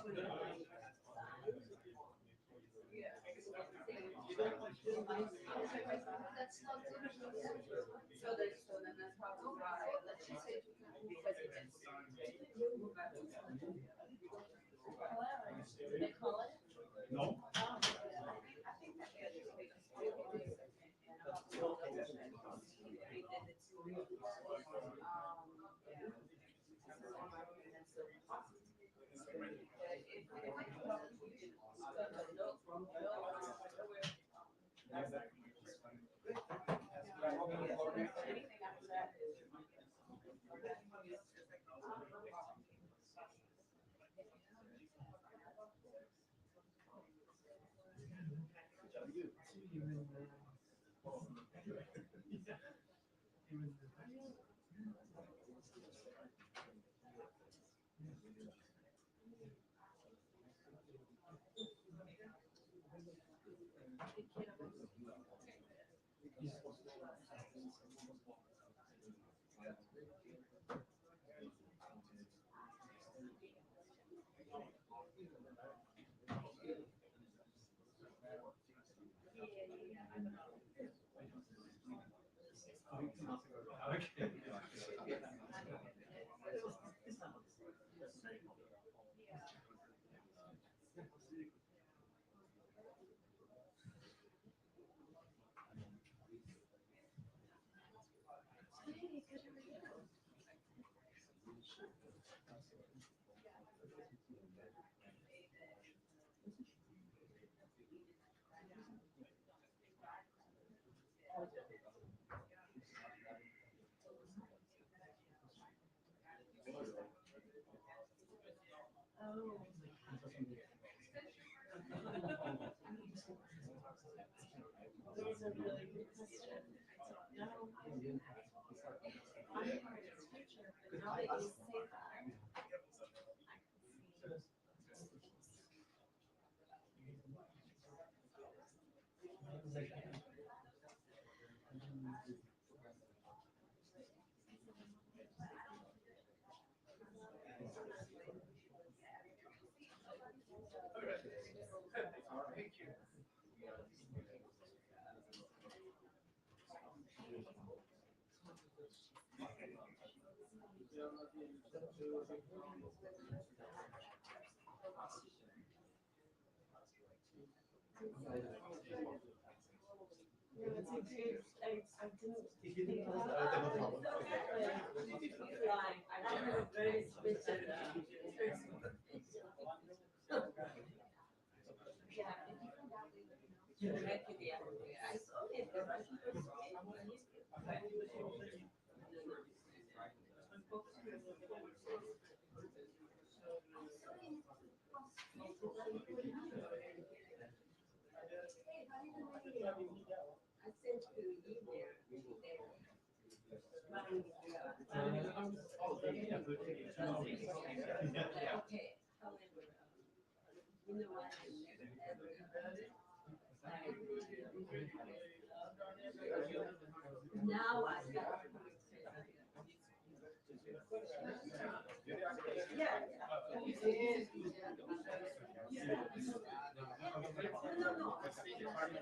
That's a really good question. No, I'm not a teacher, but now that you say that, I can it's a good, I didn't think about that, but like, I don't have a very specific, now I got. Yeah. No, no.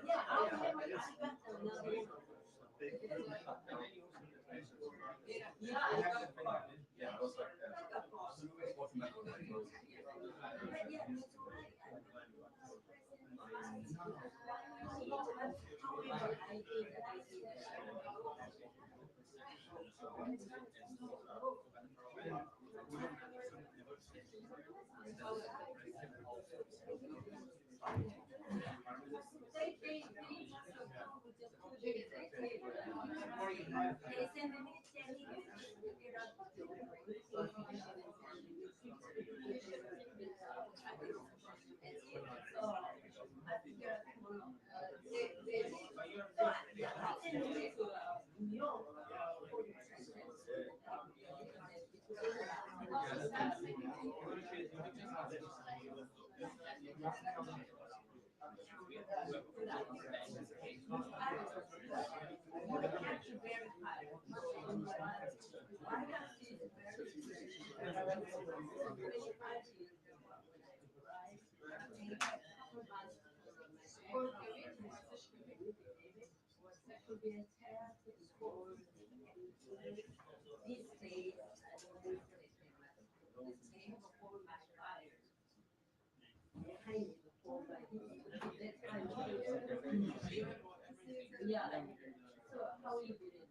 Yeah, I got another. Yeah, I got four. could be a test for this state before my fire. Behind before my that's my yeah. So how you did it?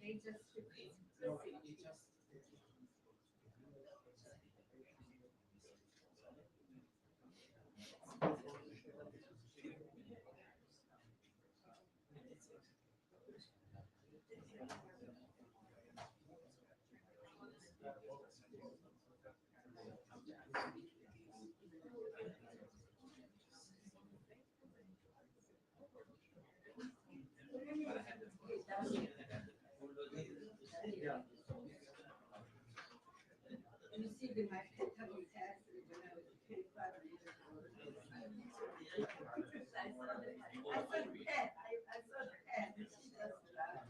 They just you see the my Kentucky taxes when I was 25 years old. I saw the cat. I saw the cat. She does laugh.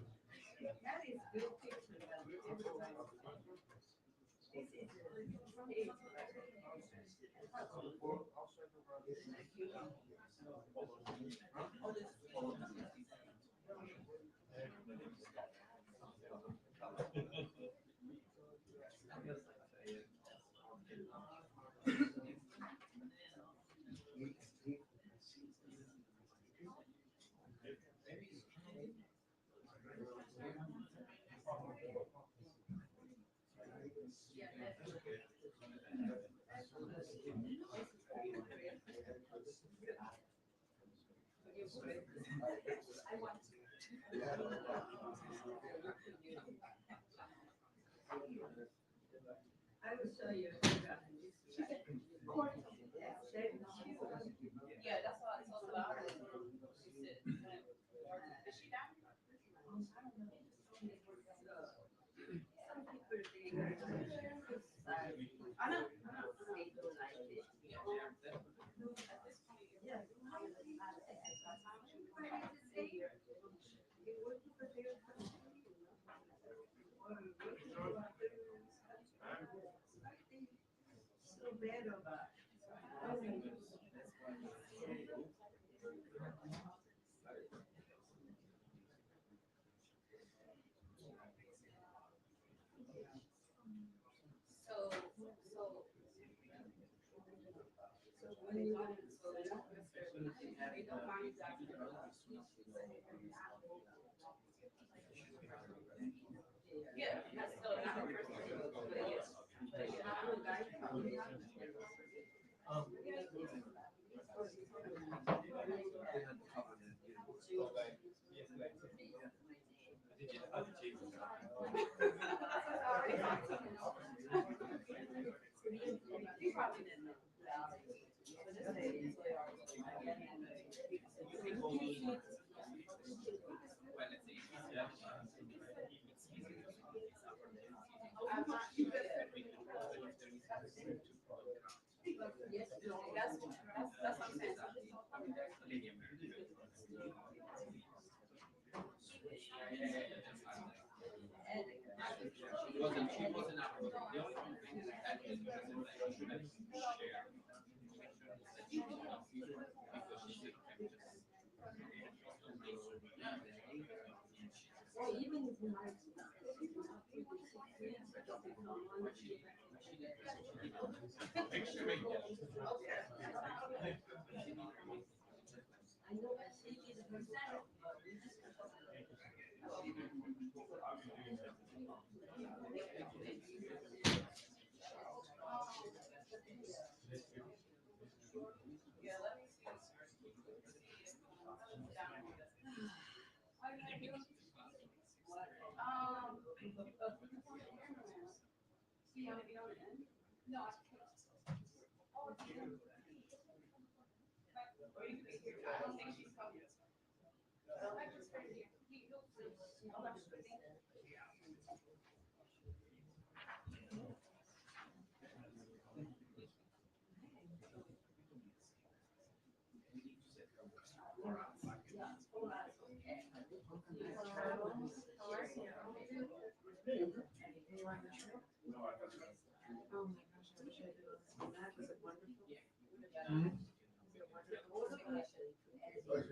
That is good picture. This is a stage. I want to. I will show you. Yeah, that's what I told about her. She said, is she down? I know. They don't like it. Yeah. So bad about when you go to they don't mind that. Yeah, that's still not her first name, but yes. But yeah, I know guys. You probably didn't know. Okay,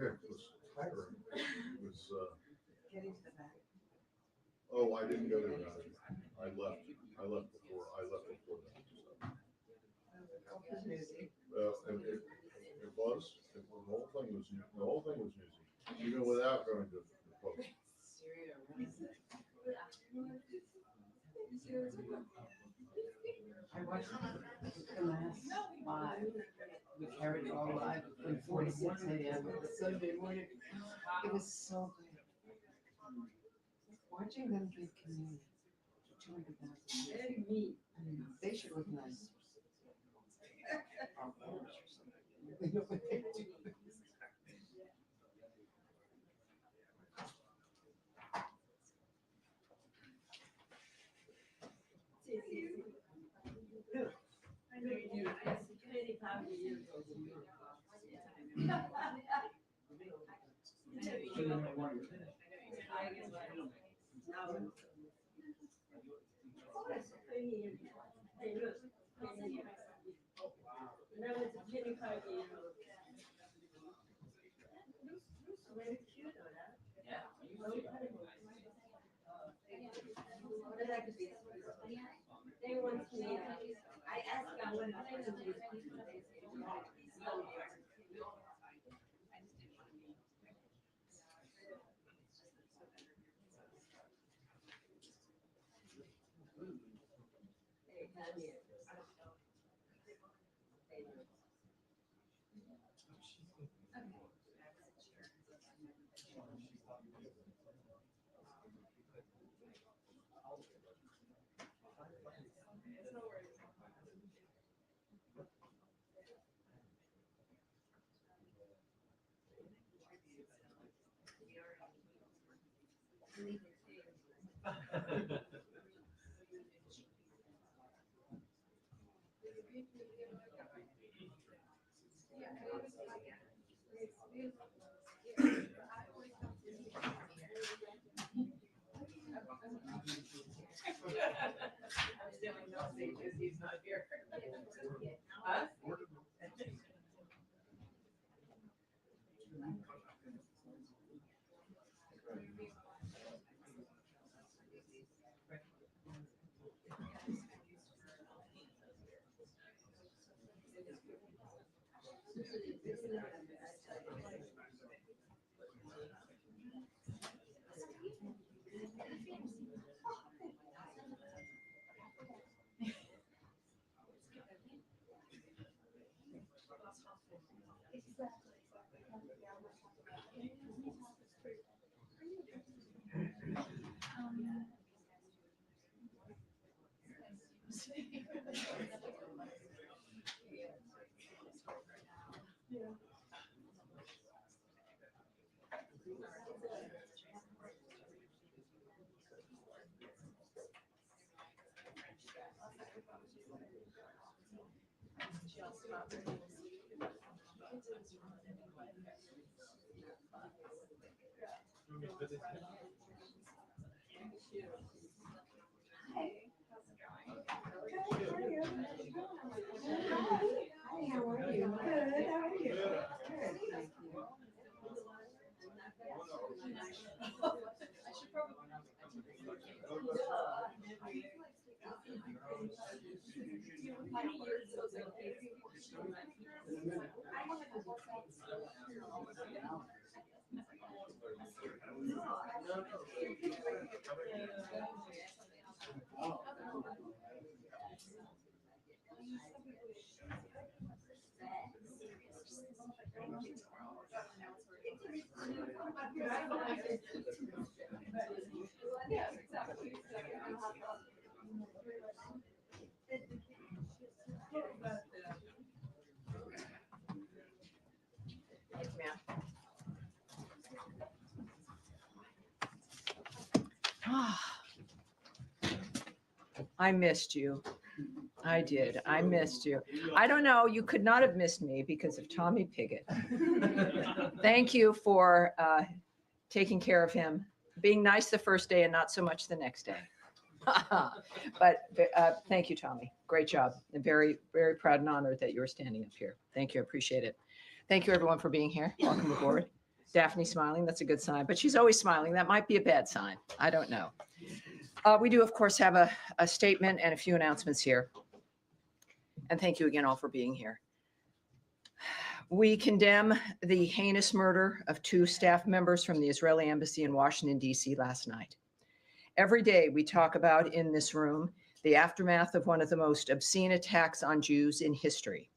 it was tiring. It was, oh, I didn't go to that. I left before that. It was, the whole thing was newsy, even without going to the post. I watched the last live. We carried it all live from 4 to 6 a.m. Sunday morning. It was so good. Watching them give communion to 200,000. I mean, they should recognize our voters or something. They know what they do. I know you, it's 25 years old. Now it's a 25-year-old. Very cute, or that? Yeah. They want me, I asked them what kind of these people, they say, no. Hey, Tammy. He's not here. Huh? Hi. Hi, how are you? Good, how are you? I missed you. I did. I missed you. I don't know. You could not have missed me because of Tommy Pigott. Thank you for taking care of him, being nice the first day and not so much the next day. But thank you, Tommy. Great job. I'm very, very proud and honored that you're standing up here. Thank you. I appreciate it. Thank you, everyone, for being here. Welcome aboard. Daphne smiling. That's a good sign. But she's always smiling. That might be a bad sign. I don't know. We do, of course, have a statement and a few announcements here. And thank you again all for being here. We condemn the heinous murder of 2 staff members from the Israeli embassy in Washington, D.C. last night. Every day we talk about in this room the aftermath of one of the most obscene attacks on Jews in history.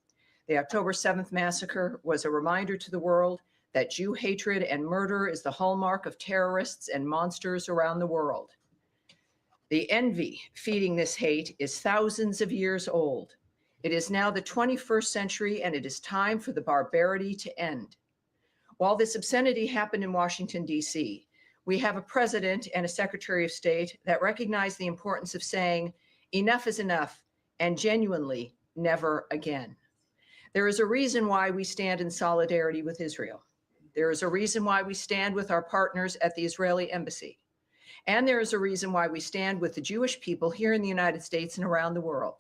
The October 7th massacre was a reminder to the world that Jew hatred and murder is the hallmark of terrorists and monsters around the world. The envy feeding this hate is thousands of years old. It is now the 21st century, and it is time for the barbarity to end. While this obscenity happened in Washington, D.C., we have a president and a secretary of state that recognize the importance of saying enough is enough and genuinely never again. There is a reason why we stand in solidarity with Israel. There is a reason why we stand with our partners at the Israeli embassy. And there is a reason why we stand with the Jewish people here in the United States and around the world.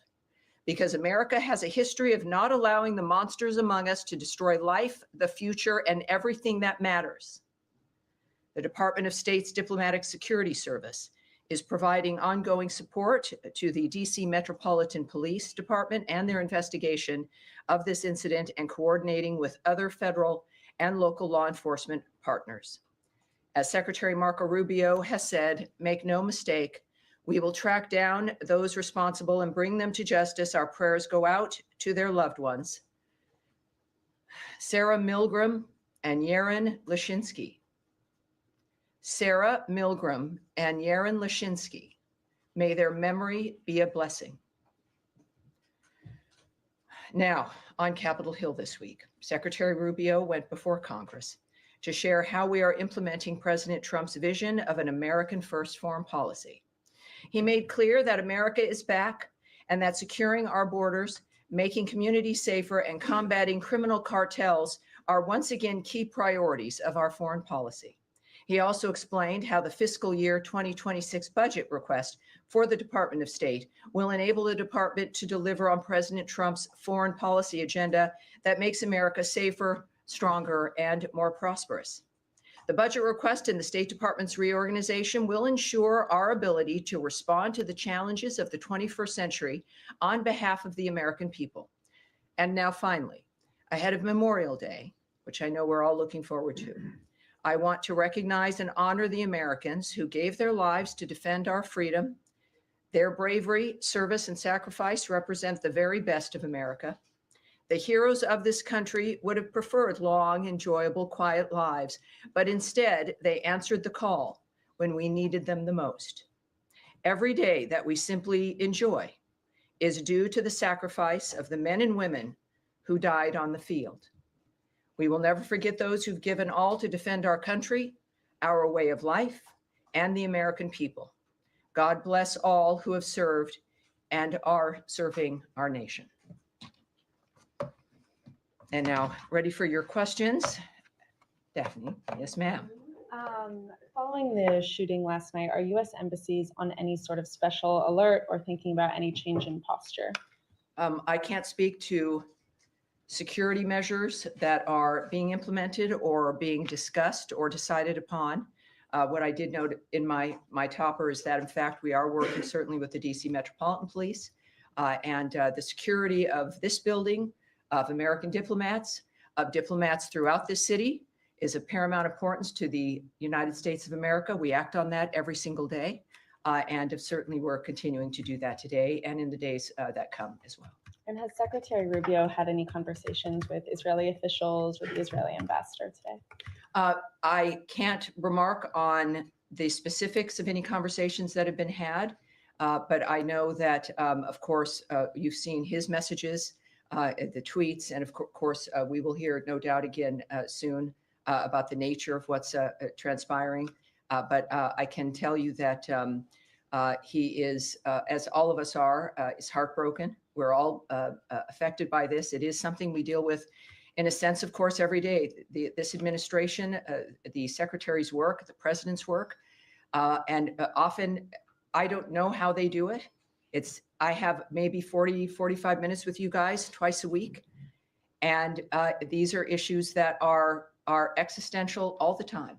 Because America has a history of not allowing the monsters among us to destroy life, the future, and everything that matters. The Department of State's Diplomatic Security Service is providing ongoing support to the DC Metropolitan Police Department and their investigation of this incident and coordinating with other federal and local law enforcement partners. As Secretary Marco Rubio has said, make no mistake, we will track down those responsible and bring them to justice. Our prayers go out to their loved ones. Sarah Milgram and Yaron Lashinsky. Sarah Milgram and Yaron Lashinsky. May their memory be a blessing. Now, on Capitol Hill this week, Secretary Rubio went before Congress to share how we are implementing President Trump's vision of an American first foreign policy. He made clear that America is back and that securing our borders, making communities safer, and combating criminal cartels are once again key priorities of our foreign policy. He also explained how the fiscal year 2026 budget request for the Department of State will enable the department to deliver on President Trump's foreign policy agenda that makes America safer, stronger, and more prosperous. The budget request in the State Department's reorganization will ensure our ability to respond to the challenges of the 21st century on behalf of the American people. And now finally, ahead of Memorial Day, which I know we're all looking forward to, I want to recognize and honor the Americans who gave their lives to defend our freedom. Their bravery, service, and sacrifice represent the very best of America. The heroes of this country would have preferred long, enjoyable, quiet lives, but instead they answered the call when we needed them the most. Every day that we simply enjoy is due to the sacrifice of the men and women who died on the field. We will never forget those who've given all to defend our country, our way of life, and the American people. God bless all who have served and are serving our nation. And now, ready for your questions? Daphne, yes, ma'am. Following the shooting last night, are U.S. embassies on any sort of special alert or thinking about any change in posture? I can't speak to security measures that are being implemented or being discussed or decided upon. What I did note in my topper is that, in fact, we are working certainly with the DC Metropolitan Police and the security of this building, of American diplomats, of diplomats throughout this city is of paramount importance to the United States of America. We act on that every single day. And certainly we're continuing to do that today and in the days that come as well. And has Secretary Rubio had any conversations with Israeli officials or the Israeli ambassador today? I can't remark on the specifics of any conversations that have been had, but I know that, of course, you've seen his messages, the tweets, and of course, we will hear no doubt again soon about the nature of what's transpiring. But I can tell you that he is, as all of us are, is heartbroken. We're all affected by this. It is something we deal with, in a sense, of course, every day. This administration, the secretary's work, the president's work, and often I don't know how they do it. I have maybe 40, 45 minutes with you guys twice a week. And these are issues that are existential all the time.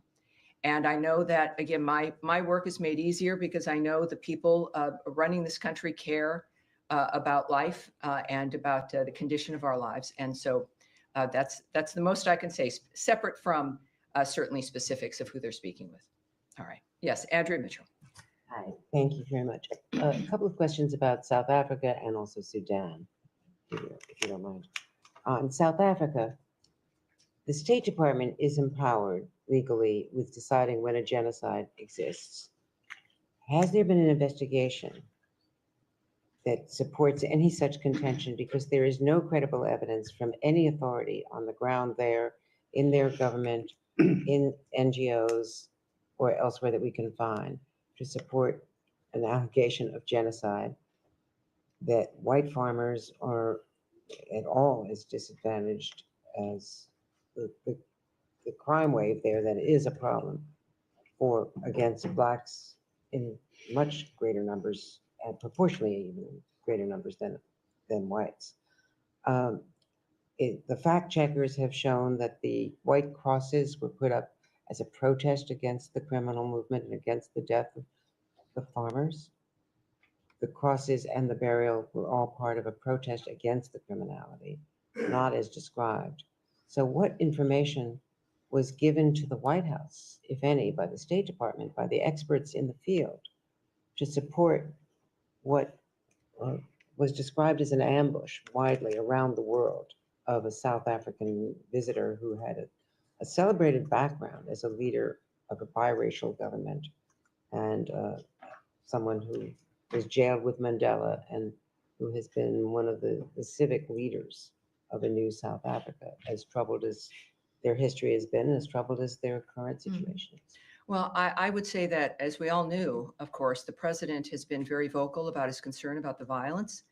And I know that, again, my work is made easier because I know the people running this country care about life and about the condition of our lives. And so that's the most I can say, separate from certainly specifics of who they're speaking with. All right. Yes, Andrea Mitchell. Hi, thank you very much. A couple of questions about South Africa and also Sudan, if you don't mind. In South Africa, the State Department is empowered legally with deciding when a genocide exists. Has there been an investigation that supports any such contention? Because there is no credible evidence from any authority on the ground there, in their government, in NGOs, or elsewhere that we can find to support an allegation of genocide, that white farmers are at all as disadvantaged as the crime wave there that is a problem for against blacks in much greater numbers and proportionally even greater numbers than whites. The fact checkers have shown that the white crosses were put up as a protest against the criminal movement and against the death of the farmers. The crosses and the burial were all part of a protest against the criminality, not as described. So what information was given to the White House, if any, by the State Department, by the experts in the field, to support what was described as an ambush widely around the world of a South African visitor who had a celebrated background as a leader of a biracial government and someone who was jailed with Mandela and who has been one of the civic leaders of a new South Africa, as troubled as their history has been, as troubled as their current situation is. Well, I would say that, as we all knew, of course, the president has been very vocal about his concern about the violence,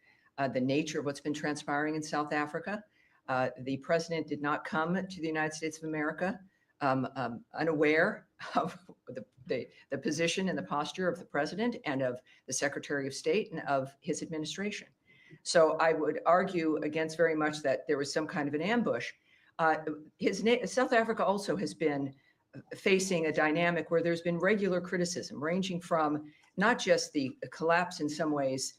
the nature of what's been transpiring in South Africa. The president did not come to the United States of America unaware of the position and the posture of the president and of the Secretary of State and of his administration. So I would argue against very much that there was some kind of an ambush. South Africa also has been facing a dynamic where there's been regular criticism, ranging from not just the collapse in some ways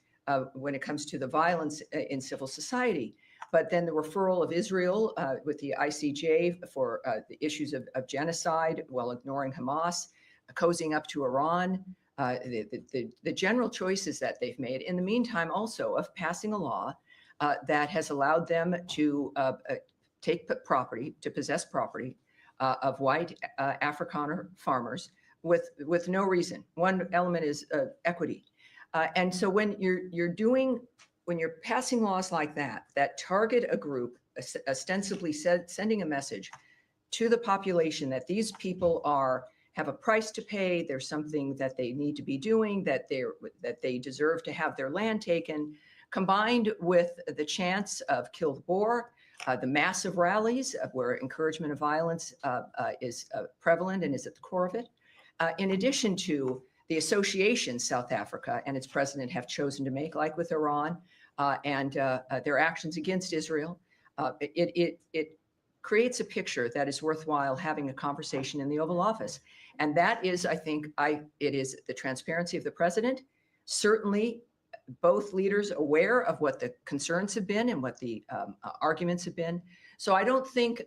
when it comes to the violence in civil society, but then the referral of Israel with the ICJ for the issues of genocide while ignoring Hamas, cozying up to Iran, the general choices that they've made. In the meantime, also of passing a law that has allowed them to take property, to possess property of white Afrikaner farmers with no reason. One element is equity. And so when you're passing laws like that target a group, ostensibly sending a message to the population that these people have a price to pay, there's something that they need to be doing, that they deserve to have their land taken, combined with the chance of kill the Boer, the massive rallies where encouragement of violence is prevalent and is at the core of it, in addition to the associations South Africa and its president have chosen to make, like with Iran and their actions against Israel, it creates a picture that is worthwhile having a conversation in the Oval Office. And that is, I think, it is the transparency of the president. Certainly, both leaders aware of what the concerns have been and what the arguments have been. So I don't think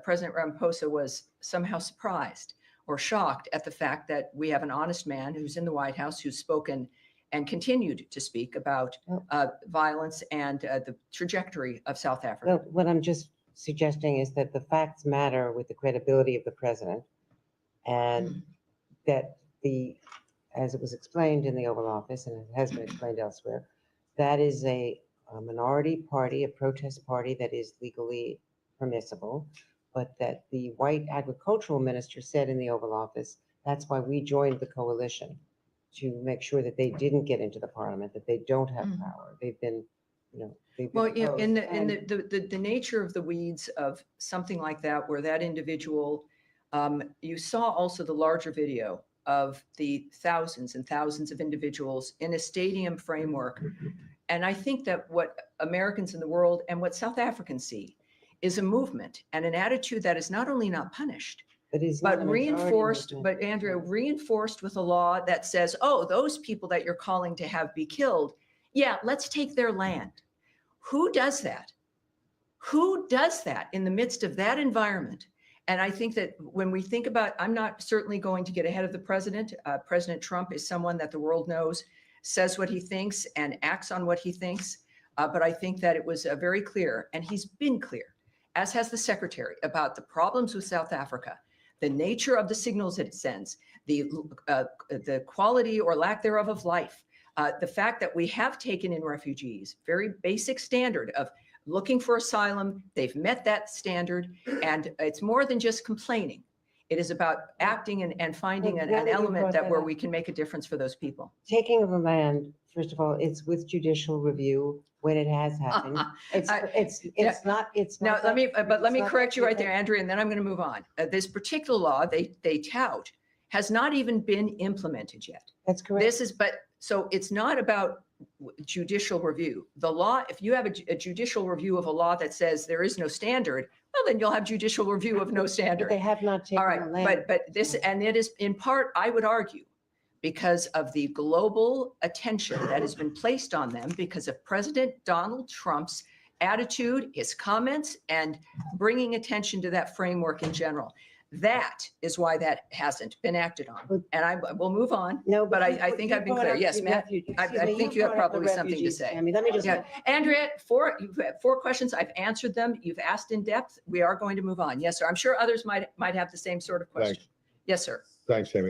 President Ramaphosa was somehow surprised or shocked at the fact that we have an honest man who's in the White House, who's spoken and continued to speak about violence and the trajectory of South Africa. Well, what I'm just suggesting is that the facts matter with the credibility of the president, and that as it was explained in the Oval Office, and it has been explained elsewhere, that is a minority party, a protest party that is legally permissible, but that the white agricultural minister said in the Oval Office, that's why we joined the coalition, to make sure that they didn't get into the parliament, that they don't have power. They've been, Well, in opposed. the nature of the weeds of something like that, where that individual, you saw also the larger video of the thousands and thousands of individuals in a stadium framework. And I think that what Americans in the world and what South Africans see is a movement and an attitude that is not only not punished, but reinforced, but Andrea, reinforced with a law that says, oh, those people that you're calling to have be killed, yeah, let's take their land. Who does that? Who does that in the midst of that environment? And I think that when we think about, I'm not certainly going to get ahead of the president. President Trump is someone that the world knows, says what he thinks and acts on what he thinks. But I think that it was very clear, and he's been clear, as has the secretary, about the problems with South Africa, the nature of the signals that it sends, the quality or lack thereof of life, the fact that we have taken in refugees, very basic standard of looking for asylum. They've met that standard, and it's more than just complaining. It is about acting and finding an element where we can make a difference for those people. Taking of the land, first of all, it's with judicial review when it has happened. It's not. Now, let me not correct you right there, that- Andrea, and then I'm going to move on. This particular law they tout has not even been implemented yet. That's correct. So it's not about judicial review. The law, if you have a judicial review of a law that says there is no standard, well, then you'll have judicial review of no But standard. they have not taken All right, the land. but this, and it is in part, I would argue, because of the global attention that has been placed on them because of President Donald Trump's attitude, his comments, and bringing attention to that framework in general. That is why that hasn't been acted on. And I will move on. No, but I think I've been clear. Yes, Matt, I think you have probably something to say. Tammy, let me just. Yeah, Andrea, you've had 4 questions. I've answered them. You've asked in depth. We are going to move on. Yes, sir. I'm sure others might have the same sort of question. Thanks. Yes, sir. Thanks, Tammy.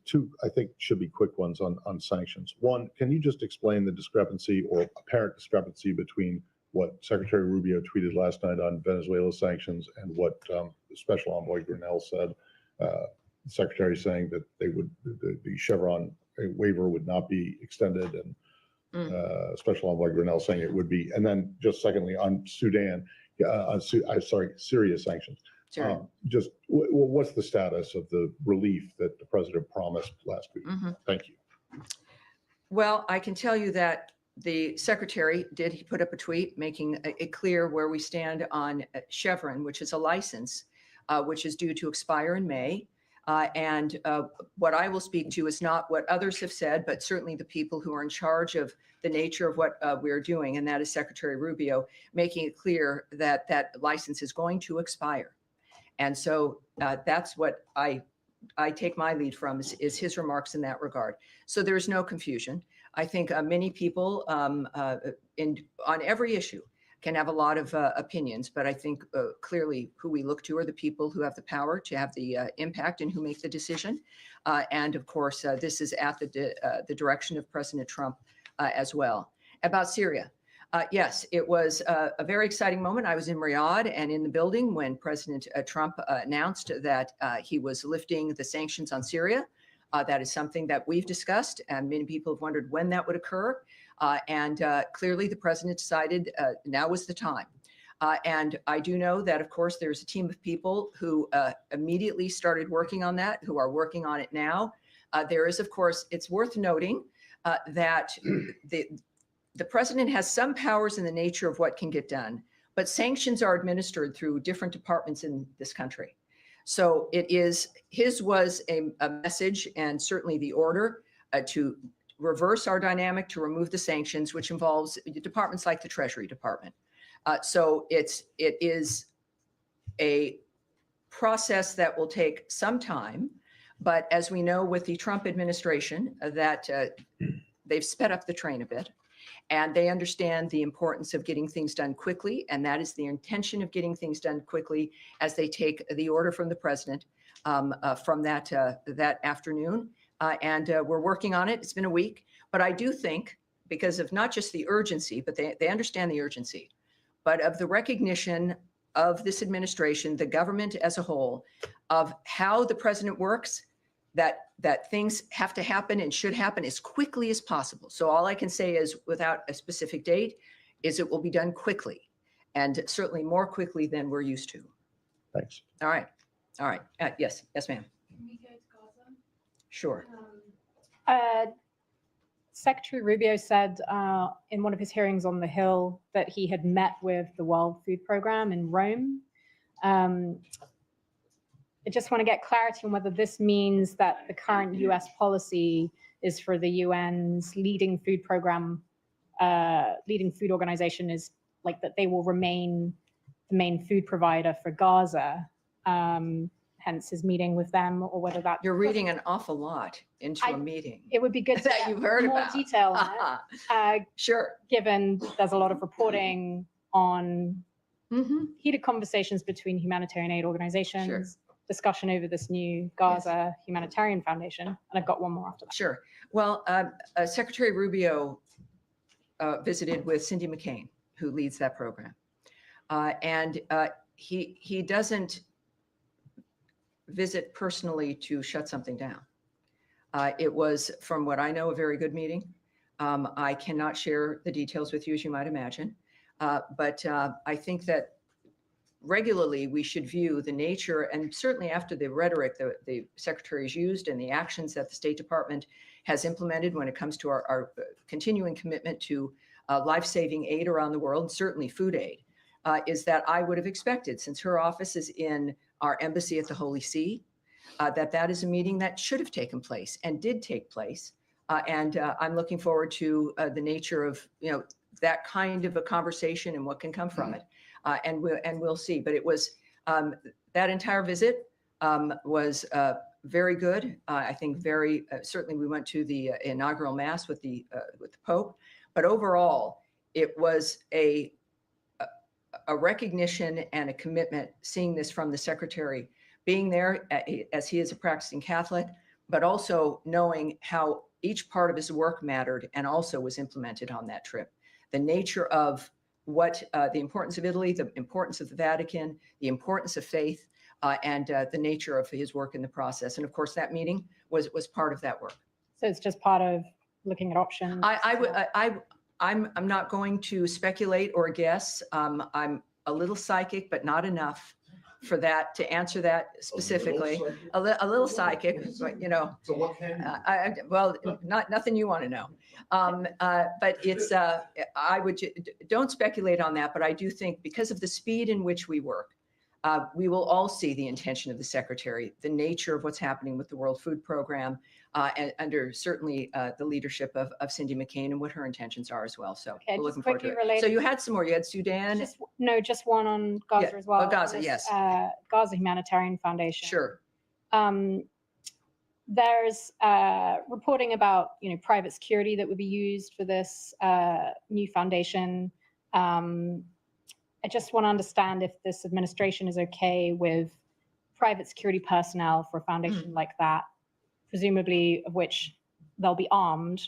Two, I think, should be quick ones on sanctions. One, can you just explain the discrepancy or apparent discrepancy between what Secretary Rubio tweeted last night on Venezuela sanctions and what Special Envoy Grinnell said? The Secretary saying that the Chevron waiver would not be extended, and Special Envoy Grinnell saying it would be. And then just secondly, on Syria sanctions. Sure. Just what's the status of the relief that the president promised last week? Thank you. Well, I can tell you that the secretary he put up a tweet making it clear where we stand on Chevron, which is a license, which is due to expire in May. And what I will speak to is not what others have said, but certainly the people who are in charge of the nature of what we're doing. And that is Secretary Rubio making it clear that that license is going to expire. And so that's what I take my lead from is his remarks in that regard. So there's no confusion. I think many people on every issue can have a lot of opinions, but I think clearly who we look to are the people who have the power to have the impact and who make the decision. And of course, this is at the direction of President Trump as well. About Syria. Yes, it was a very exciting moment. I was in Riyadh and in the building when President Trump announced that he was lifting the sanctions on Syria. That is something that we've discussed, and many people have wondered when that would occur. And clearly the president decided now was the time. And I do know that, of course, there's a team of people who immediately started working on that, who are working on it now. There is, of course, it's worth noting that the president has some powers in the nature of what can get done, but sanctions are administered through different departments in this country. So his was a message, and certainly the order to reverse our dynamic, to remove the sanctions, which involves departments like the Treasury Department. So it is a process that will take some time, but as we know with the Trump administration, that they've sped up the train a bit, and they understand the importance of getting things done quickly, and that is the intention of getting things done quickly as they take the order from the president from that afternoon. And we're working on it. It's been a week, but I do think, because of not just the urgency, but they understand the urgency, but of the recognition of this administration, the government as a whole, of how the president works, that things have to happen and should happen as quickly as possible. So all I can say is, without a specific date, is it will be done quickly, and certainly more quickly than we're used to. Thanks. All right. Yes, ma'am. Can we go to Gaza? Sure. Secretary Rubio said in one of his hearings on the Hill that he had met with the World Food Program in Rome. I just want to get clarity on whether this means that the current US policy is for the UN's leading food program, leading food organization, is like that they will remain the main food provider for Gaza, hence his meeting with them, or whether that— You're reading an awful lot into a meeting. It would be good to that get you've heard more about. detail on it, Sure. given there's a lot of reporting on Mm-hmm. heated conversations between humanitarian aid organizations, Sure. discussion over this new Gaza humanitarian foundation. And I've got one more after that. Sure. Well, Secretary Rubio visited with Cindy McCain, who leads that program. And he doesn't visit personally to shut something down. It was, from what I know, a very good meeting. I cannot share the details with you, as you might imagine. But I think that regularly we should view the nature, and certainly after the rhetoric the secretaries used and the actions that the State Department has implemented when it comes to our continuing commitment to life-saving aid around the world, and certainly food aid, is that I would have expected, since her office is in our embassy at the Holy See, that is a meeting that should have taken place and did take place. And I'm looking forward to the nature of, that kind of a conversation and what can come from it. And we'll see. But it was, that entire visit was very good. I think certainly we went to the inaugural mass with the Pope, but overall it was a recognition and a commitment, seeing this from the secretary, being there as he is a practicing Catholic, but also knowing how each part of his work mattered and also was implemented on that trip. The nature of what the importance of Italy, the importance of the Vatican, the importance of faith, and the nature of his work in the process. And of course, that meeting was part of that work. So it's just part of looking at options. I'm not going to speculate or guess. I'm a little psychic, but not enough for that to answer that specifically. A little psychic, but So what can you? well, nothing you want to know. But it's don't speculate on that. But I do think, because of the speed in which we work, we will all see the intention of the secretary, the nature of what's happening with the World Food Program, and under certainly the leadership of Cindy McCain, and what her intentions are as well. So Okay, we're just looking forward to quickly it. related- So you had some more. You had Sudan. Just one on Gaza Yeah. as well. Oh, Gaza, This, yes. Gaza Humanitarian Foundation. Sure. There's reporting about private security that would be used for this new foundation. I just want to understand if this administration is okay with private security personnel for a foundation like that, presumably of which they'll be armed,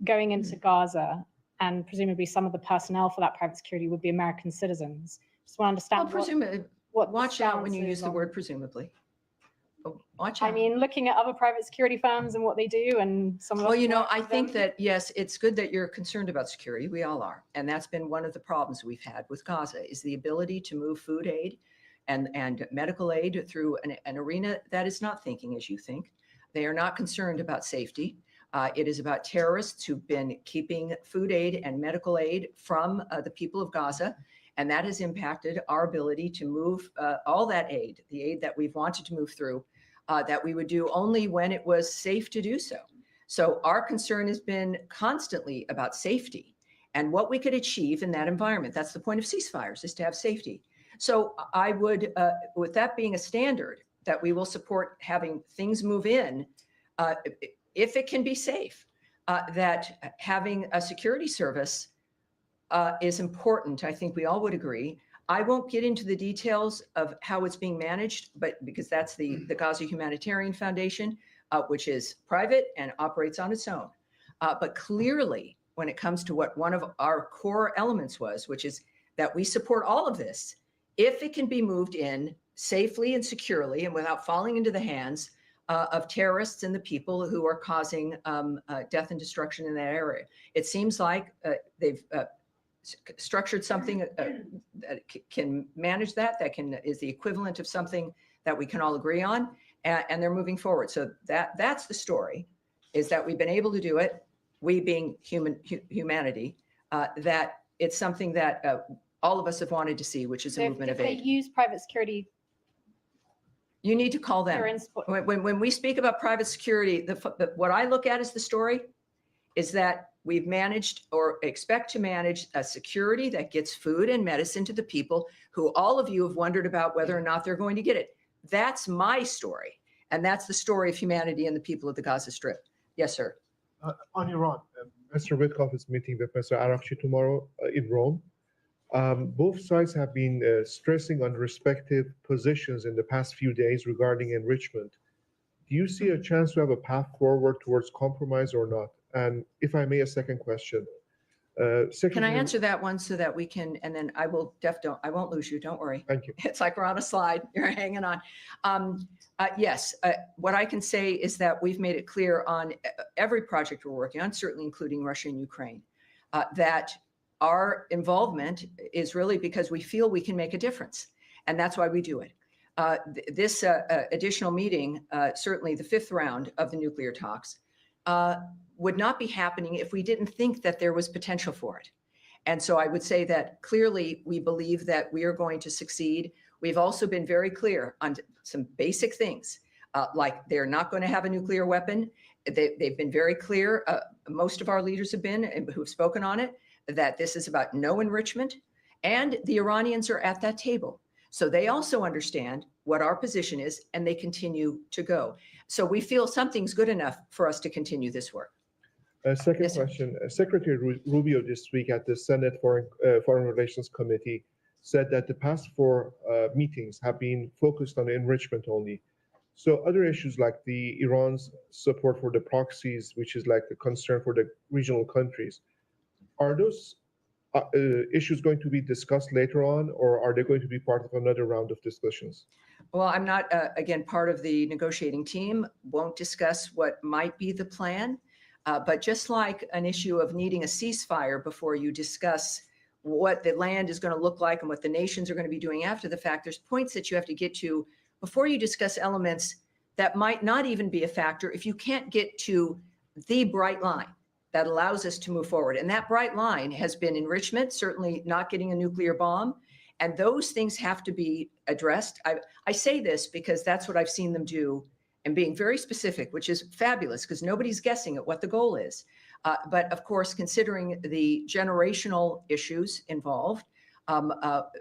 going into Gaza, and presumably some of the personnel for that private security would be American citizens. Just want to understand Presumably, what the watch out when you stance use is the on— word presumably. Watch out. I mean, looking at other private security firms and what they do, and some of Well, us I work think with them. that, yes, it's good that you're concerned about security. We all are. And that's been one of the problems we've had with Gaza, is the ability to move food aid and medical aid through an arena that is not thinking as you think. They are not concerned about safety. It is about terrorists who've been keeping food aid and medical aid from the people of Gaza. And that has impacted our ability to move all that aid, the aid that we've wanted to move through, that we would do only when it was safe to do so. So our concern has been constantly about safety and what we could achieve in that environment. That's the point of ceasefires, is to have safety. So I would, with that being a standard, that we will support having things move in if it can be safe, that having a security service is important. I think we all would agree. I won't get into the details of how it's being managed, but because that's the Gaza Humanitarian Foundation, which is private and operates on its own. But clearly, when it comes to what one of our core elements was, which is that we support all of this, if it can be moved in safely and securely and without falling into the hands of terrorists and the people who are causing death and destruction in that area. It seems like they've structured something that can manage that is the equivalent of something that we can all agree on, and they're moving forward. So that's the story, is that we've been able to do it, we being humanity, that it's something that all of us have wanted to see, which is a So movement if of they aid. use private security, You need to call them. they're in support. When we speak about private security, what I look at as the story is that we've managed or expect to manage a security that gets food and medicine to the people who all of you have wondered about whether or not they're going to get it. That's my story. And that's the story of humanity and the people of the Gaza Strip. Yes, sir. On Iran, Mr. Witkoff is meeting with Mr. Arakchi tomorrow in Rome. Both sides have been stressing on respective positions in the past few days regarding enrichment. Do you see a chance to have a path forward towards compromise or not? And if I may, a second question. Can I answer that one so that we can, and then I won't lose you, don't worry. Thank you. It's like we're on a slide, you're hanging on. Yes, what I can say is that we've made it clear on every project we're working on, certainly including Russia and Ukraine, that our involvement is really because we feel we can make a difference. And that's why we do it. This additional meeting, certainly the fifth round of the nuclear talks, would not be happening if we didn't think that there was potential for it. And so I would say that clearly we believe that we are going to succeed. We've also been very clear on some basic things, like they're not going to have a nuclear weapon. They've been very clear, most of our leaders have been, who've spoken on it, that this is about no enrichment, and the Iranians are at that table. So they also understand what our position is, and they continue to go. So we feel something's good enough for us to continue this work. Second Yes, sir. question. Secretary Rubio this week at the Senate Foreign Relations Committee said that the past four meetings have been focused on enrichment only. So other issues like the Iran's support for the proxies, which is like a concern for the regional countries, are those issues going to be discussed later on, or are they going to be part of another round of discussions? Well, I'm not, again, part of the negotiating team, won't discuss what might be the plan. But just like an issue of needing a ceasefire before you discuss what the land is going to look like and what the nations are going to be doing after the fact, there's points that you have to get to before you discuss elements that might not even be a factor if you can't get to the bright line that allows us to move forward. And that bright line has been enrichment, certainly not getting a nuclear bomb. And those things have to be addressed. I say this because that's what I've seen them do, and being very specific, which is fabulous because nobody's guessing at what the goal is. But of course, considering the generational issues involved,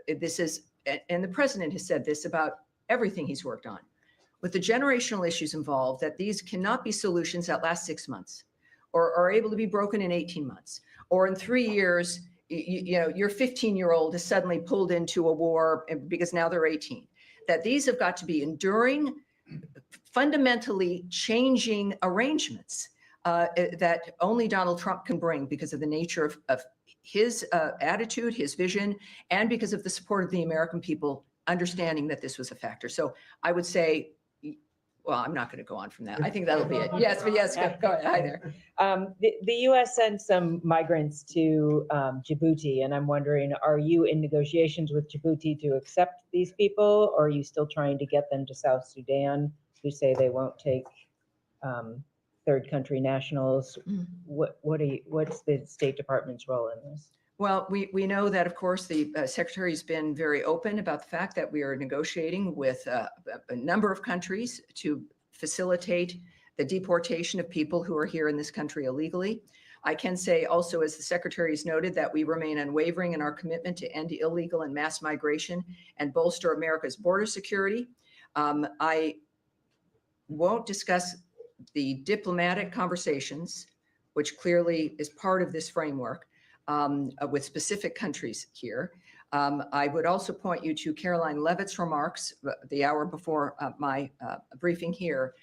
this is, and the president has said this about everything he's worked on, with the generational issues involved, that these cannot be solutions that last 6 months or are able to be broken in 18 months, or in 3 years, you know, your 15-year-old is suddenly pulled into a war because now they're 18. That these have got to be enduring, fundamentally changing arrangements that only Donald Trump can bring because of the nature of his attitude, his vision, and because of the support of the American people understanding that this was a factor. So I would say, well, I'm not going to go on from that. I think that'll be it. Yes, but yes, go ahead. Hi there. The U.S. sent some migrants to Djibouti, and I'm wondering, are you in negotiations with Djibouti to accept these people, or are you still trying to get them to South Sudan, who say they won't take third country nationals? What's the State Department's role in this? Well, we know that, of course, the Secretary's been very open about the fact that we are negotiating with a number of countries to facilitate the deportation of people who are here in this country illegally. I can say also, as the Secretary has noted, that we remain unwavering in our commitment to end illegal and mass migration and bolster America's border security. I won't discuss the diplomatic conversations, which clearly is part of this framework, with specific countries here. I would also point you to Caroline Levitt's remarks the hour before my briefing here,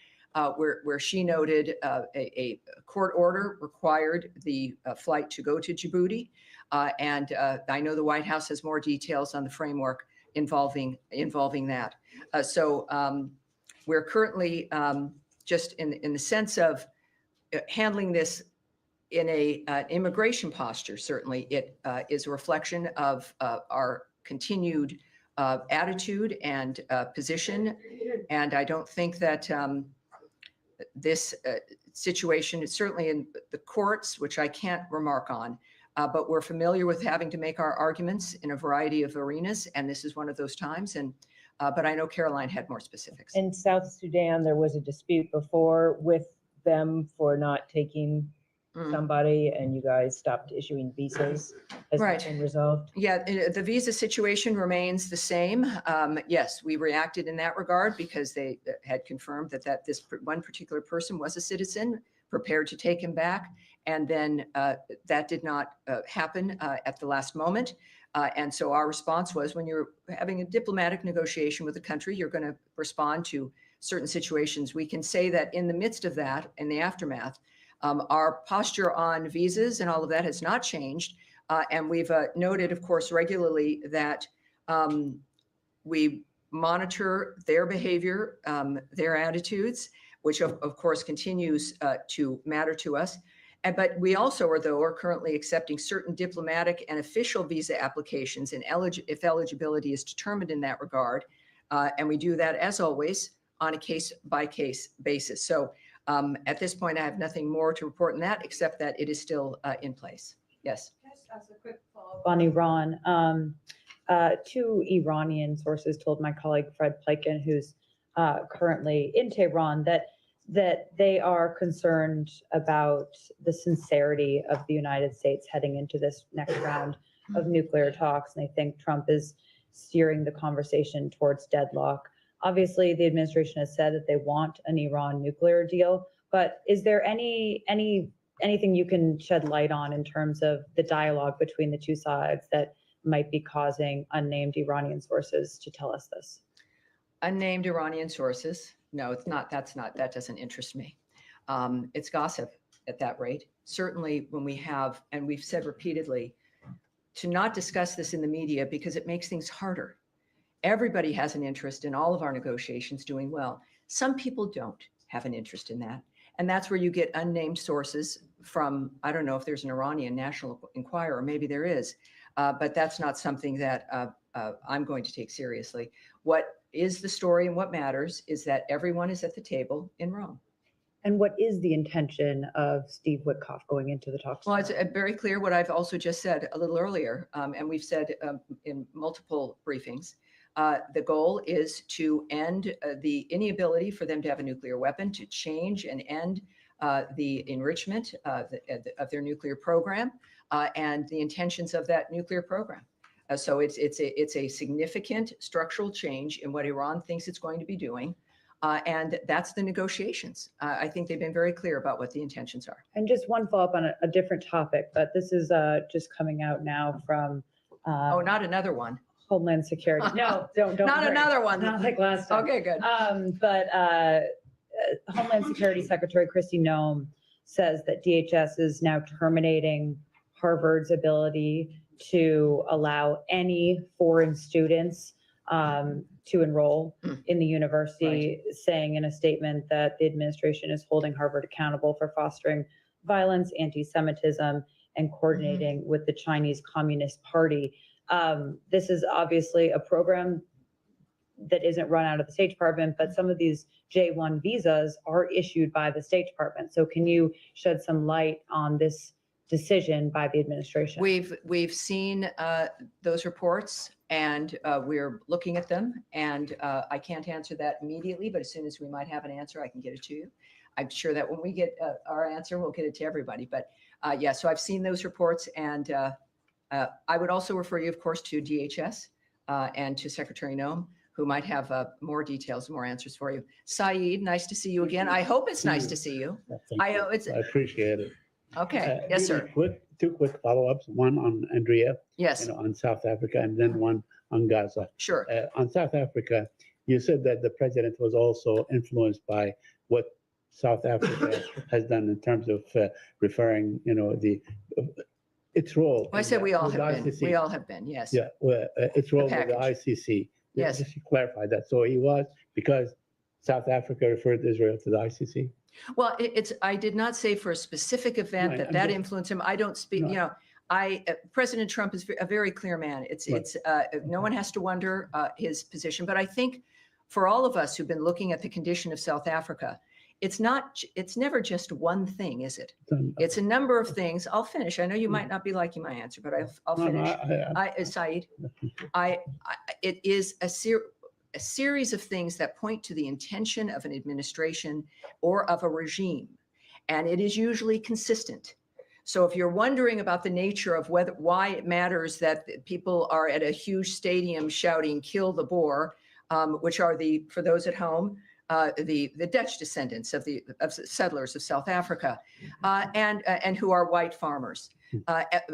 where she noted a court order required the flight to go to Djibouti. And I know the White House has more details on the framework involving that. So we're currently just in the sense of handling this in an immigration posture. Certainly it is a reflection of our continued attitude and position. And I don't think that this situation is certainly in the courts, which I can't remark on, but we're familiar with having to make our arguments in a variety of arenas. And this is one of those times. And but I know Caroline had more specifics. In South Sudan, there was a dispute before with them for not taking somebody, and you guys stopped issuing visas. Has Right. that been resolved? Yeah, the visa situation remains the same. Yes, we reacted in that regard because they had confirmed that this one particular person was a citizen, prepared to take him back. And then that did not happen at the last moment. And so our response was, when you're having a diplomatic negotiation with a country, you're going to respond to certain situations. We can say that in the midst of that, in the aftermath, our posture on visas and all of that has not changed. And we've noted, of course, regularly that we monitor their behavior, their attitudes, which of course continues to matter to us. But we also are currently accepting certain diplomatic and official visa applications, and if eligibility is determined in that regard. And we do that, as always, on a case-by-case basis. So at this point, I have nothing more to report on that, except that it is still in place. Yes. Just as a quick follow-up. On Iran, two Iranian sources told my colleague Fred Pleiken, who's currently in Tehran, that they are concerned about the sincerity of the United States heading into this next round of nuclear talks. And they think Trump is steering the conversation towards deadlock. Obviously, the administration has said that they want an Iran nuclear deal, but is there anything you can shed light on in terms of the dialogue between the two sides that might be causing unnamed Iranian sources to tell us this? Unnamed Iranian sources. No, it's not. That doesn't interest me. It's gossip at that rate. Certainly when we have, and we've said repeatedly, to not discuss this in the media because it makes things harder. Everybody has an interest in all of our negotiations doing well. Some people don't have an interest in that. And that's where you get unnamed sources from, I don't know if there's an Iranian National Enquirer, maybe there is, but that's not something that I'm going to take seriously. What is the story and what matters is that everyone is at the table in Rome. And what is the intention of Steve Witkoff going into the talks? Well, it's very clear what I've also just said a little earlier, and we've said in multiple briefings. The goal is to end the inability for them to have a nuclear weapon, to change and end the enrichment of their nuclear program and the intentions of that nuclear program. So it's a significant structural change in what Iran thinks it's going to be doing. And that's the negotiations. I think they've been very clear about what the intentions are. And just one follow-up on a different topic, but this is just coming out now from Oh, not another one. Homeland Security. No, don't. Not worry. another one. Not like last time. Okay, good. But Homeland Security Secretary Kristi Noem says that DHS is now terminating Harvard's ability to allow any foreign students to enroll in the university, saying in a statement that the administration is holding Harvard accountable for fostering violence, anti-Semitism, and coordinating with the Chinese Communist Party. This is obviously a program that isn't run out of the State Department, but some of these J-1 visas are issued by the State Department. So can you shed some light on this decision by the administration? We've seen those reports and we're looking at them. And I can't answer that immediately, but as soon as we might have an answer, I can get it to you. I'm sure that when we get our answer, we'll get it to everybody. But yeah, so I've seen those reports, and I would also refer you, of course, to DHS and to Secretary Noem, who might have more details, more answers for you. Saeed, nice to see you again. I hope it's nice to see you. I know it's I appreciate it. okay. Yes, Really sir. Two quick follow-ups, one on Andrea, Yes, on South Africa, and then one on Gaza. sure. On South Africa, you said that the president was also influenced by what South Africa has done in terms of referring, its role. I said we all with have been. ICC. We all have been. Yes. Yeah, well, its role with the package. ICC. Yes. Just to clarify that. So he was, because South Africa referred Israel to the ICC? Well, I did not say for a specific event Right, that I'm that just- influenced him. I don't speak, No. President Trump is a very clear man. It's no one has to wonder his position. But I think for all of us who've been looking at the condition of South Africa, it's never just one thing, is it? It's a number of things. I'll finish. I know you might not be liking my answer, but I'll No, no, finish. Saeed, it is a series of things that point to the intention of an administration or of a regime, and it is usually consistent. So if you're wondering about the nature of why it matters that people are at a huge stadium shouting "Kill the Boer," which are for those at home, the Dutch descendants of settlers of South Africa, and who are white farmers.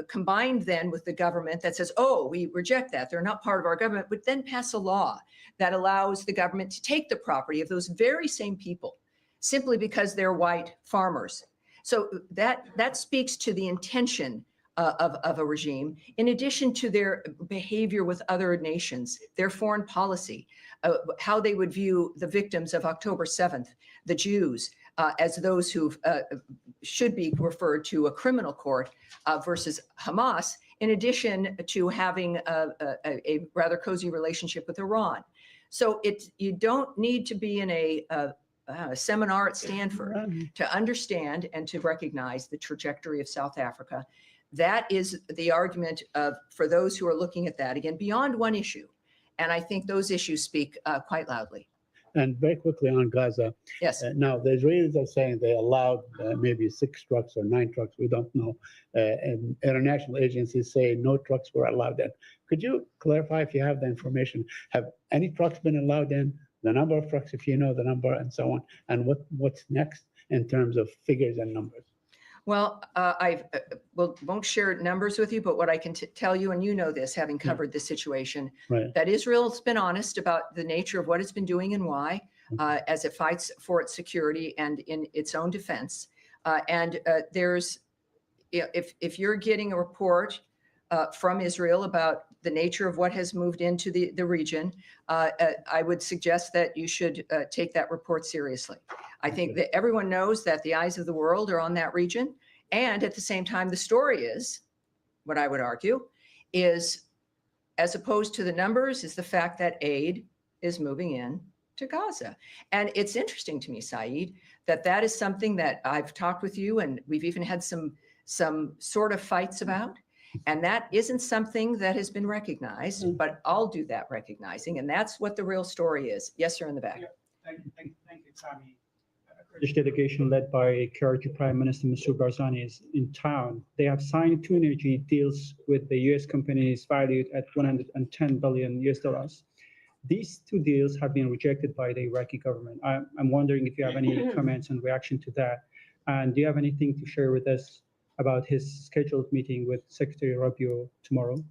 Combined then with the government that says, oh, we reject that, they're not part of our government, would then pass a law that allows the government to take the property of those very same people simply because they're white farmers. So that speaks to the intention of a regime, in addition to their behavior with other nations, their foreign policy, how they would view the victims of October 7th, the Jews, as those who should be referred to a criminal court versus Hamas, in addition to having a rather cozy relationship with Iran. So you don't need to be in a seminar at Stanford to understand and to recognize the trajectory of South Africa. That is the argument for those who are looking at that, again, beyond one issue. And I think those issues speak quite loudly. And very quickly on Gaza. Yes. Now, the Israelis are saying they allowed maybe 6 trucks or 9 trucks, we don't know. And international agencies say no trucks were allowed in. Could you clarify if you have the information? Have any trucks been allowed in? The number of trucks, if you know the number, and so on? And what's next in terms of figures and numbers? Well, I won't share numbers with you, but what I can tell you, and you know this, having covered the situation, Right. that Israel's been honest about the nature of what it's been doing and why, as it fights for its security and in its own defense. There's, if you're getting a report from Israel about the nature of what has moved into the region, I would suggest that you should take that report seriously. I think that everyone knows that the eyes of the world are on that region. And at the same time, the story is, what I would argue, is, as opposed to the numbers, is the fact that aid is moving in to Gaza. And it's interesting to me, Saeed, that is something that I've talked with you, and we've even had some sort of fights about. And that isn't something that has been recognized, but I'll do that recognizing. And that's what the real story is. Yes, sir, in the back. Yeah, thank you, Tammy. British delegation led by Karachi Prime Minister Mr. Barzani is in town. They have signed 2 energy deals with the US companies valued at $110 billion US. These 2 deals have been rejected by the Iraqi government. I'm wondering if you have any comments and reaction to that. And do you have anything to share with us about his scheduled meeting with Secretary Rubio tomorrow?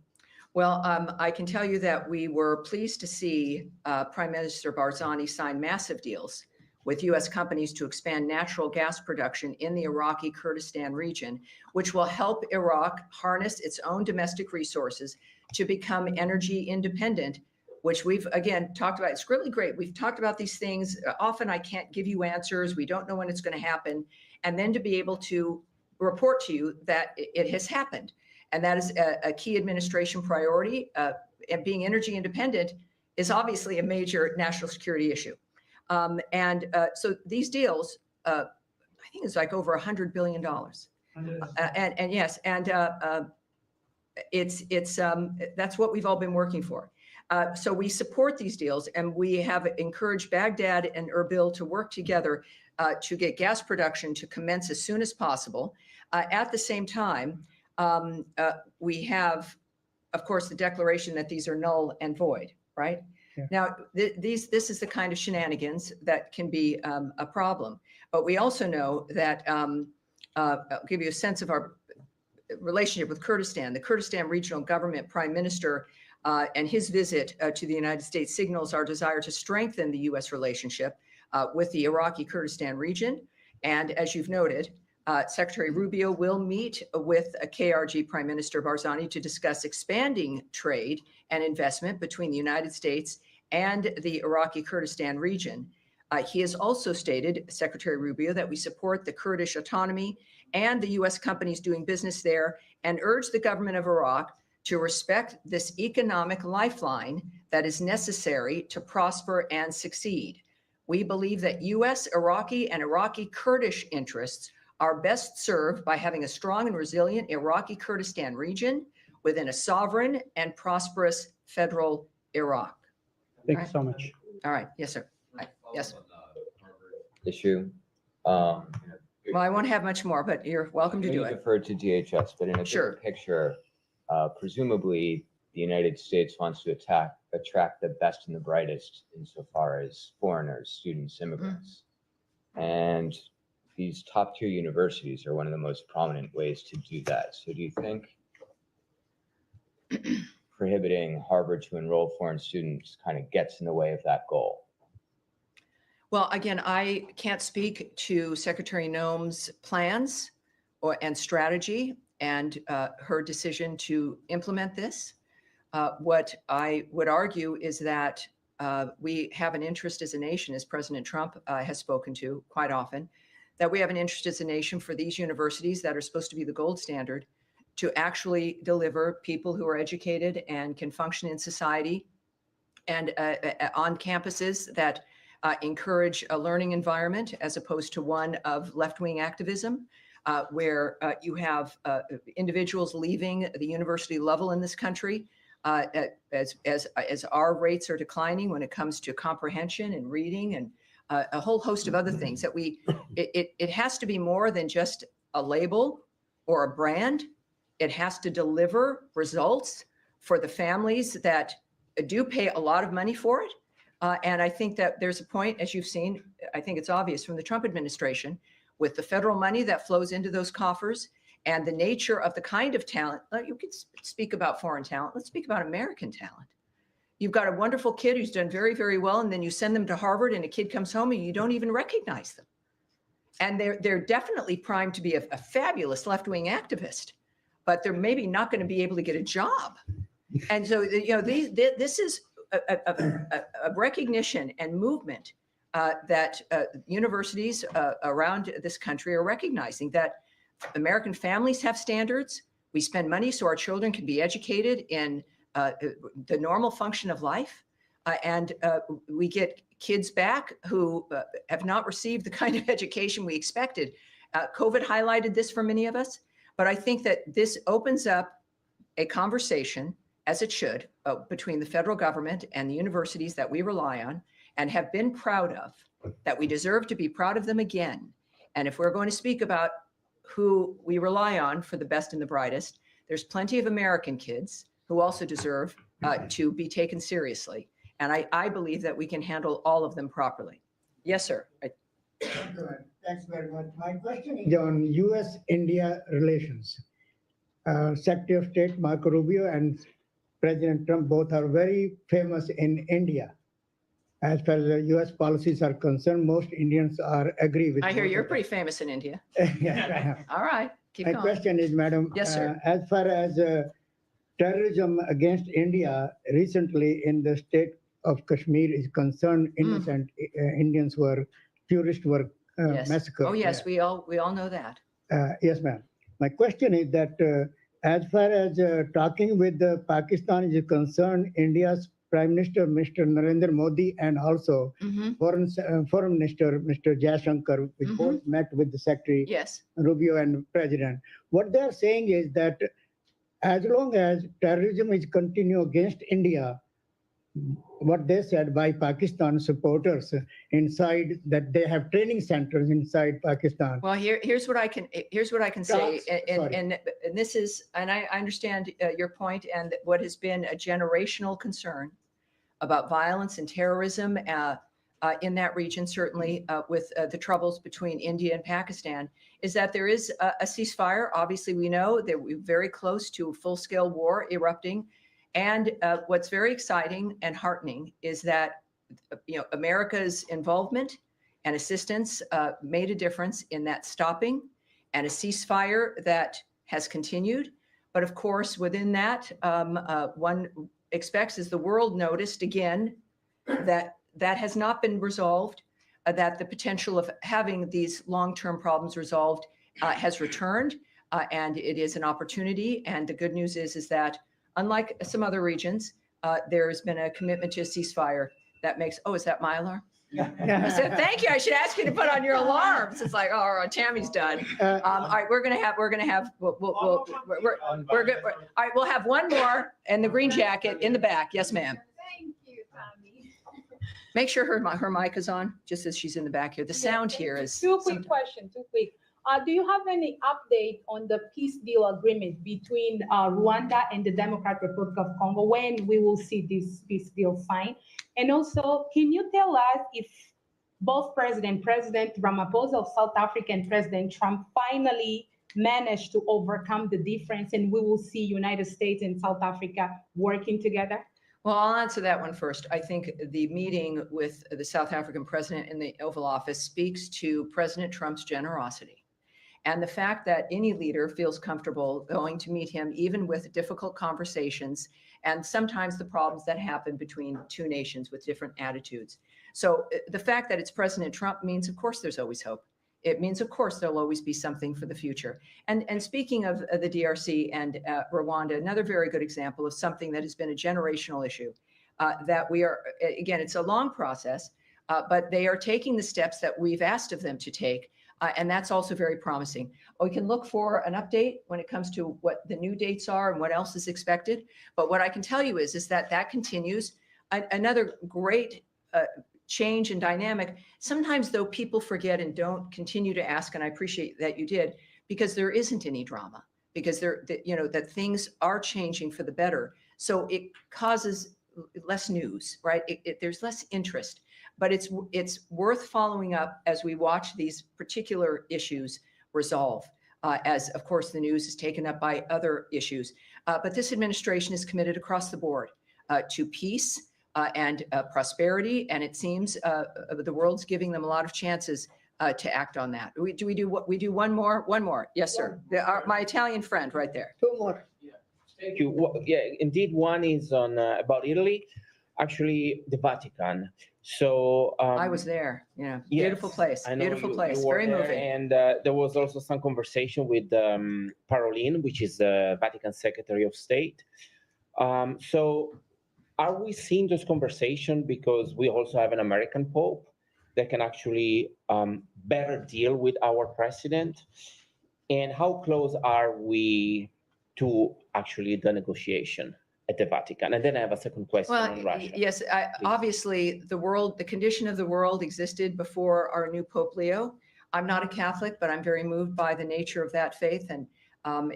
Well, I can tell you that we were pleased to see Prime Minister Barzani sign massive deals with U.S. companies to expand natural gas production in the Iraqi Kurdistan region, which will help Iraq harness its own domestic resources to become energy independent, which we've, again, talked about. It's really great. We've talked about these things. Often I can't give you answers. We don't know when it's going to happen. And then to be able to report to you that it has happened. And that is a key administration priority. And being energy independent is obviously a major national security issue. So these deals, I think it's like over $100 billion. And yes, and that's what we've all been working for. So we support these deals, and we have encouraged Baghdad and Erbil to work together to get gas production to commence as soon as possible. At the same time, we have, of course, the declaration that these are null and void, right? Yeah. Now, this is the kind of shenanigans that can be a problem. But we also know that, I'll give you a sense of our relationship with Kurdistan. The Kurdistan Regional Government Prime Minister and his visit to the United States signals our desire to strengthen the U.S. relationship with the Iraqi Kurdistan region. And as you've noted, Secretary Rubio will meet with KRG Prime Minister Barzani to discuss expanding trade and investment between the United States and the Iraqi Kurdistan region. He has also stated, Secretary Rubio, that we support the Kurdish autonomy and the U.S. companies doing business there, and urge the government of Iraq to respect this economic lifeline that is necessary to prosper and succeed. We believe that U.S., Iraqi, and Iraqi Kurdish interests are best served by having a strong and resilient Iraqi Kurdistan region within a sovereign and prosperous federal Iraq. Thank you so much. All right. Yes, sir. Yes. Issue. Well, I won't have much more, but you're welcome to do You it. deferred to DHS, but in a Sure. bigger picture, presumably the United States wants to attract the best and the brightest insofar as foreigners, students, immigrants. And these top tier universities are one of the most prominent ways to do that. So do you think prohibiting Harvard to enroll foreign students kind of gets in the way of that goal? Well, again, I can't speak to Secretary Noem's plans and strategy and her decision to implement this. What I would argue is that we have an interest as a nation, as President Trump has spoken to quite often, that we have an interest as a nation for these universities that are supposed to be the gold standard to actually deliver people who are educated and can function in society and on campuses that encourage a learning environment as opposed to one of left-wing activism, where you have individuals leaving the university level in this country as our rates are declining when it comes to comprehension and reading and a whole host of other things that it has to be more than just a label or a brand. It has to deliver results for the families that do pay a lot of money for it. And I think that there's a point, as you've seen, I think it's obvious from the Trump administration, with the federal money that flows into those coffers and the nature of the kind of talent. You can speak about foreign talent. Let's speak about American talent. You've got a wonderful kid who's done very, very well, and then you send them to Harvard and a kid comes home and you don't even recognize them. And they're definitely primed to be a fabulous left-wing activist, but they're maybe not going to be able to get a job. And so, this is a recognition and movement that universities around this country are recognizing that American families have standards. We spend money so our children can be educated in the normal function of life. And we get kids back who have not received the kind of education we expected. COVID highlighted this for many of us, but I think that this opens up a conversation, as it should, between the federal government and the universities that we rely on and have been proud of, that we deserve to be proud of them again. And if we're going to speak about who we rely on for the best and the brightest, there's plenty of American kids who also deserve to be taken seriously. And I believe that we can handle all of them properly. Yes, sir. Thanks very much. My question is on U.S.-India relations. Secretary of State Marco Rubio and President Trump both are very famous in India. As far as the U.S. policies are concerned, most Indians agree with. I hear you're pretty famous in India. Yes, I am. All right, keep My going. question is, Madam. Yes, sir. As far as terrorism against India, recently in the state of Kashmir is concerned, innocent Indians tourists were massacred. Oh, yes, we all know that. Yes, ma'am. My question is that as far as talking with Pakistan is concerned, India's Prime Minister Mr. Narendra Modi and also Mhm. Foreign Minister Mr. Jaishankar, which Mhm. both met with the Secretary Yes. Rubio and President. What they are saying is that as long as terrorism is continue against India, what they said by Pakistan supporters inside that they have training centers inside Pakistan. Well, here's what I can say, Talks, sorry. and this is, and I understand your point, and what has been a generational concern about violence and terrorism in that region, certainly with the troubles between India and Pakistan, is that there is a ceasefire. Obviously, we know that we're very close to a full-scale war erupting. And what's very exciting and heartening is that America's involvement and assistance made a difference in that stopping, and a ceasefire that has continued. But of course, within that, one expects, as the world noticed again, that has not been resolved, that the potential of having these long-term problems resolved has returned, and it is an opportunity. And the good news is that unlike some other regions, there's been a commitment to a ceasefire that makes, is that my alarm? I said, thank you. I should ask you to put on your alarms. It's like, all right, Tammy's done. All right, we're gonna have, we're good. All right, we'll have one more in the green jacket in the back. Yes, ma'am. Thank you, Tammy. Make sure her mic is on, just as she's in the back here. The sound here is. Two quick questions, two quick. Do you have any update on the peace deal agreement between Rwanda and the Democratic Republic of Congo, when we will see this peace deal signed? And also, can you tell us if both President Ramaphosa of South Africa and President Trump finally managed to overcome the difference, and we will see United States and South Africa working together? Well, I'll answer that one first. I think the meeting with the South African president in the Oval Office speaks to President Trump's generosity. And the fact that any leader feels comfortable going to meet him, even with difficult conversations, and sometimes the problems that happen between two nations with different attitudes. So the fact that it's President Trump means, of course, there's always hope. It means, of course, there'll always be something for the future. And speaking of the DRC and Rwanda, another very good example of something that has been a generational issue, that we are, again, it's a long process, but they are taking the steps that we've asked of them to take. And that's also very promising. We can look for an update when it comes to what the new dates are and what else is expected. But what I can tell you is that continues. Another great change and dynamic. Sometimes, though, people forget and don't continue to ask, and I appreciate that you did, because there isn't any drama, because that things are changing for the better. So it causes less news, right? There's less interest. But it's worth following up as we watch these particular issues resolve, as, of course, the news is taken up by other issues. But this administration is committed across the board to peace and prosperity, and it seems the world's giving them a lot of chances to act on that. We do one more? One more. Yes, sir. My Italian friend right there. Two more. Thank you. Yeah, indeed, one is on about Italy, actually the Vatican. So I was there. Yeah, beautiful place. Beautiful place. Very moving. And there was also some conversation with Parolin, which is the Vatican Secretary of State. So are we seeing those conversations because we also have an American Pope that can actually better deal with our president? And how close are we to actually the negotiation at the Vatican? And then I have a second question on Russia. Yes, obviously the condition of the world existed before our new Pope Leo. I'm not a Catholic, but I'm very moved by the nature of that faith. And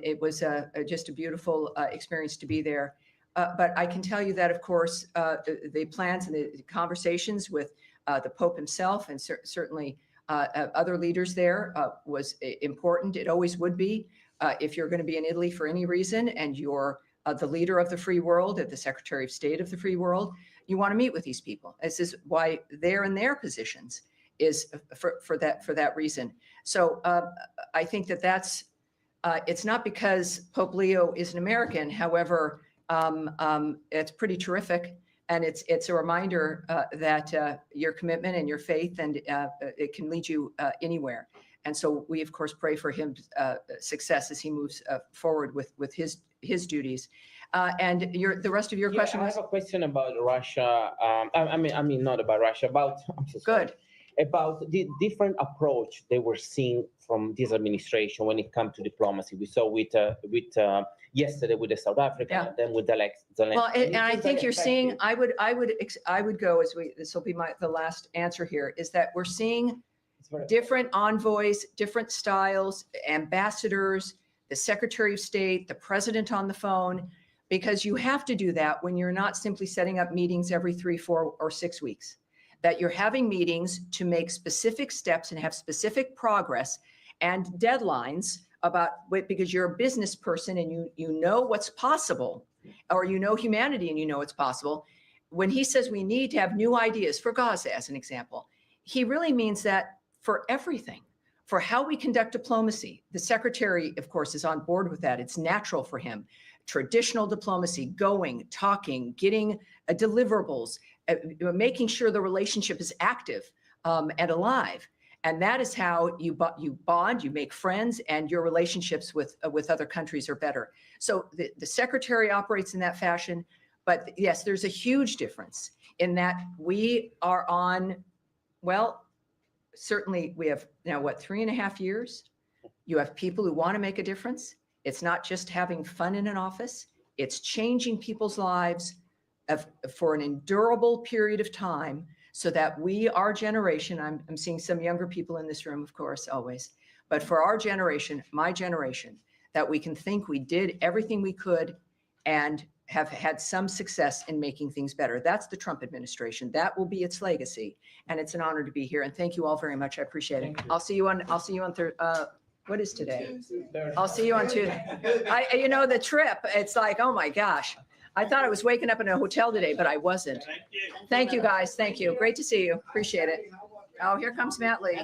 it was just a beautiful experience to be there. But I can tell you that, of course, the plans and the conversations with the Pope himself and certainly other leaders there was important. It always would be. If you're going to be in Italy for any reason and you're the leader of the free world, the Secretary of State of the free world, you want to meet with these people. This is why they're in their positions, is for that reason. So I think that's it's not because Pope Leo is an American. However, it's pretty terrific, and it's a reminder that your commitment and your faith and it can lead you anywhere. And so we, of course, pray for him success as he moves forward with his duties. And the rest of your question I was? have a question about Russia. I mean, not about Russia, about, I'm so sorry. Good. About the different approach they were seeing from this administration when it comes to diplomacy. We saw with yesterday with the South Africa, and then with the Zelensky. Well, and I think you're seeing, I would go as this will be the last answer here, is that we're seeing different envoys, different styles, ambassadors, the Secretary of State, the president on the phone, because you have to do that when you're not simply setting up meetings every 3, 4, or 6 weeks, that you're having meetings to make specific steps and have specific progress and deadlines because you're a business person and you know what's possible, or you know humanity and you know it's possible. When he says we need to have new ideas for Gaza, as an example, he really means that for everything, for how we conduct diplomacy. The secretary, of course, is on board with that. It's natural for him. Traditional diplomacy, going, talking, getting deliverables, making sure the relationship is active and alive. And that is how you bond, you make friends, and your relationships with other countries are better. So the secretary operates in that fashion. But yes, there's a huge difference in that we are on, well, certainly we have now, 3.5 years? You have people who want to make a difference. It's not just having fun in an office. It's changing people's lives for an endurable period of time, so that our generation, I'm seeing some younger people in this room, of course, always, but for our generation, my generation, that we can think we did everything we could and have had some success in making things better. That's the Trump administration. That will be its legacy. And it's an honor to be here. And thank you all very much. I appreciate it. I'll see you on what is today? I'll see you on Tuesday. The trip, it's like, oh my gosh. I thought I was waking up in a hotel today, but I wasn't. Thank you, guys. Thank you. Great to see you. Appreciate it. Oh, here comes Matt Lee.